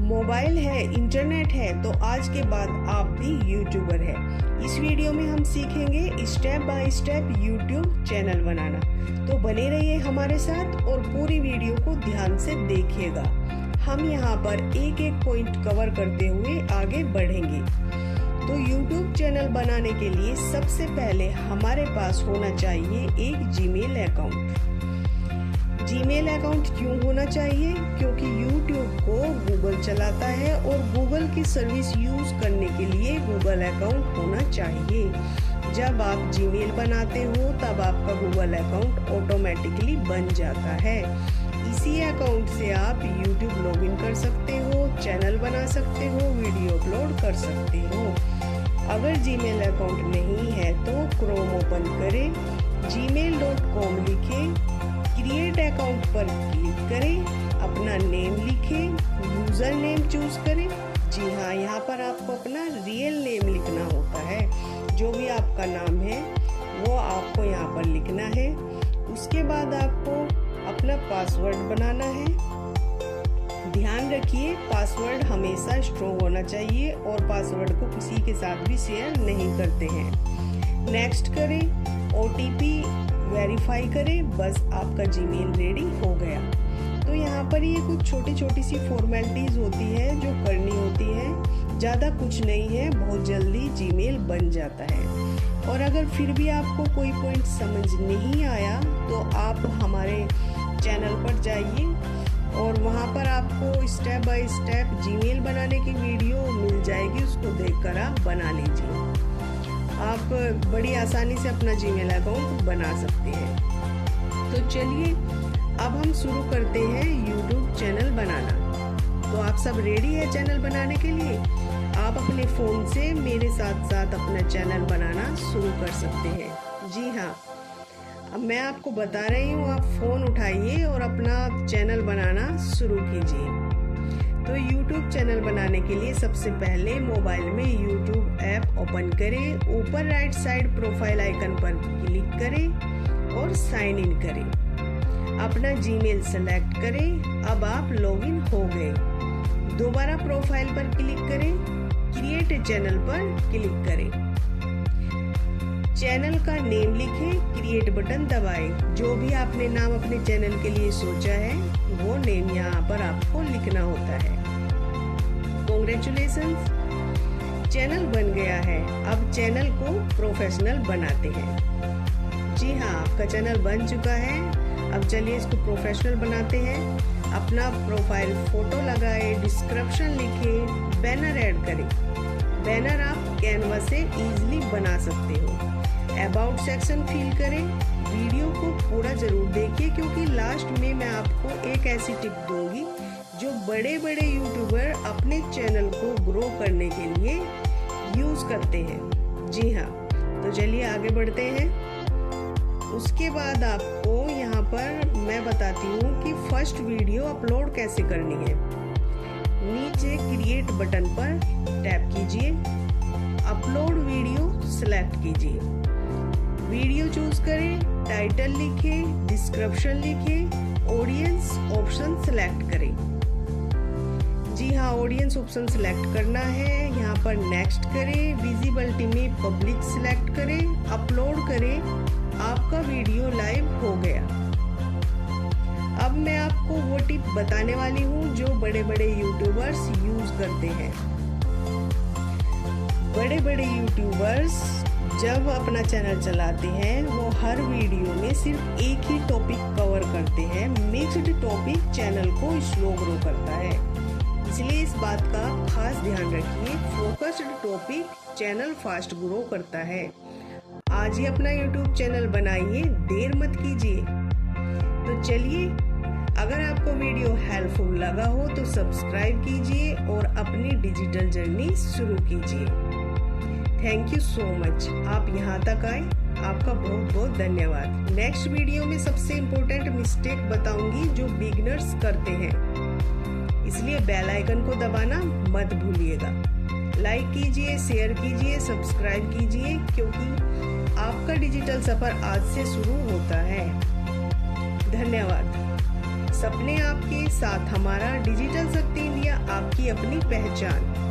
Mobile है, internet है तो आज के बाद आप भी यूट्यूबर है। इस वीडियो में हम सीखेंगे step by step YouTube channel बनाना। तो बने रहिए हमारे साथ और पूरी वीडियो को ध्यान से देखिएगा। हम यहाँ पर एक एक पॉइंट कवर करते हुए आगे बढ़ेंगे। तो यूट्यूब चैनल बनाने के लिए सबसे पहले हमारे पास होना चाहिए एक जीमेल अकाउंट। जीमेल अकाउंट क्यों होना चाहिए? क्योंकि यूट्यूब को गूगल चलाता है और गूगल की सर्विस यूज करने के लिए गूगल अकाउंट होना चाहिए। जब आप जीमेल बनाते हो तब आपका गूगल अकाउंट ऑटोमेटिकली बन जाता है। इसी अकाउंट से आप यूट्यूब लॉगिन कर सकते हो, चैनल बना सकते हो, वीडियो अपलोड कर सकते हो। अगर जीमेल अकाउंट नहीं है तो क्रोम ओपन करें, gmail.com लिखें, क्रिएट अकाउंट पर क्लिक करें, अपना नेम लिखें, यूजर नेम चूज करें। जी हाँ, यहाँ पर आपको अपना रियल नेम लिखना होता है। जो भी आपका नाम है वो आपको यहाँ पर लिखना है। उसके बाद आपको अपना पासवर्ड बनाना है। ध्यान रखिए पासवर्ड हमेशा स्ट्रॉन्ग होना चाहिए और पासवर्ड को किसी के साथ भी शेयर नहीं करते हैं। नेक्स्ट करें, OTP वेरीफाई करें, बस आपका जीमेल रेडी हो गया। तो यहाँ पर ये कुछ छोटी छोटी सी फॉर्मेलिटीज होती है जो करनी होती है, ज़्यादा कुछ नहीं है, बहुत जल्दी जीमेल बन जाता है। और अगर फिर भी आपको कोई पॉइंट समझ नहीं आया तो आप हमारे चैनल पर जाइए और वहाँ पर आपको स्टेप बाय स्टेप जीमेल बनाने की वीडियो मिल जाएगी, उसको देखकर आप बना लीजिए। आप बड़ी आसानी से अपना जीमेल अकाउंट बना सकते हैं। तो चलिए अब हम शुरू करते हैं यूट्यूब चैनल बनाना। तो आप सब रेडी है चैनल बनाने के लिए? आप अपने फ़ोन से मेरे साथ साथ अपना चैनल बनाना शुरू कर सकते हैं। जी हाँ, अब मैं आपको बता रही हूँ, आप फ़ोन उठाइए और अपना चैनल बनाना शुरू कीजिए। तो YouTube चैनल बनाने के लिए सबसे पहले मोबाइल में YouTube ऐप ओपन करें, ऊपर राइट साइड प्रोफाइल आइकन पर क्लिक करें और साइन इन करें। अपना जीमेल सेलेक्ट करें। अब आप लॉगिन हो गए। दोबारा प्रोफाइल पर क्लिक करें, क्रिएट चैनल पर क्लिक करें, चैनल का नेम लिखें, क्रिएट बटन दबाएं। जो भी आपने नाम अपने चैनल के लिए सोचा है वो नेम यहाँ पर आपको लिखना होता है। कांग्रेचुलेशंस, चैनल बन गया है। अब चैनल को प्रोफेशनल बनाते हैं। जी हाँ, आपका चैनल बन चुका है। अब चलिए इसको प्रोफेशनल बनाते हैं। अपना प्रोफाइल फोटो लगाए, डिस्क्रिप्शन लिखे, बैनर ऐड करें। बैनर आप कैनवा से इजीली बना सकते हो। अबाउट सेक्शन फिल करें। वीडियो को पूरा जरूर देखिए क्योंकि लास्ट में मैं आपको एक ऐसी टिप दूंगी जो बड़े बड़े यूट्यूबर अपने चैनल को ग्रो करने के लिए यूज करते हैं। जी हाँ, तो चलिए आगे बढ़ते हैं। उसके बाद आपको यहाँ पर मैं बताती हूँ कि फर्स्ट वीडियो अपलोड कैसे करनी है। नीचे क्रिएट बटन पर टैप कीजिए, अपलोड वीडियो सिलेक्ट कीजिए, वीडियो चूज करें, टाइटल लिखें, डिस्क्रिप्शन लिखें, ऑडियंस ऑप्शन सिलेक्ट करें। जी हाँ, ऑडियंस ऑप्शन सिलेक्ट करना है। यहाँ पर नेक्स्ट करें, विजिबिलिटी में पब्लिक सिलेक्ट करें, अपलोड करें। आपका वीडियो लाइव हो गया। अब मैं आपको वो टिप बताने वाली हूँ जो बड़े बड़े यूट्यूबर्स यूज करते हैं। बड़े बड़े यूट्यूबर्स जब अपना चैनल चलाते हैं वो हर वीडियो में सिर्फ एक ही टॉपिक कवर करते हैं। मिक्स्ड टॉपिक चैनल को स्लो ग्रो करता है, इसलिए इस बात का खास ध्यान रखिए। Focused topic channel fast grow करता है। आज ही अपना यूट्यूब चैनल बनाइए, देर मत कीजिए। तो चलिए, अगर आपको वीडियो हेल्पफुल लगा हो तो सब्सक्राइब कीजिए और अपनी डिजिटल जर्नी शुरू कीजिए। थैंक यू सो मच, आप यहाँ तक आए, आपका बहुत बहुत धन्यवाद। नेक्स्ट वीडियो में सबसे इम्पोर्टेंट मिस्टेक बताऊंगी जो बिगिनर्स करते हैं, इसलिए बेल आइकन को दबाना मत भूलिएगा। लाइक कीजिए, शेयर कीजिए, सब्सक्राइब कीजिए क्योंकि आपका डिजिटल सफर आज से शुरू होता है। धन्यवाद। सपने आपके साथ हमारा डिजिटल शक्ति इंडिया आपकी की अपनी पहचान।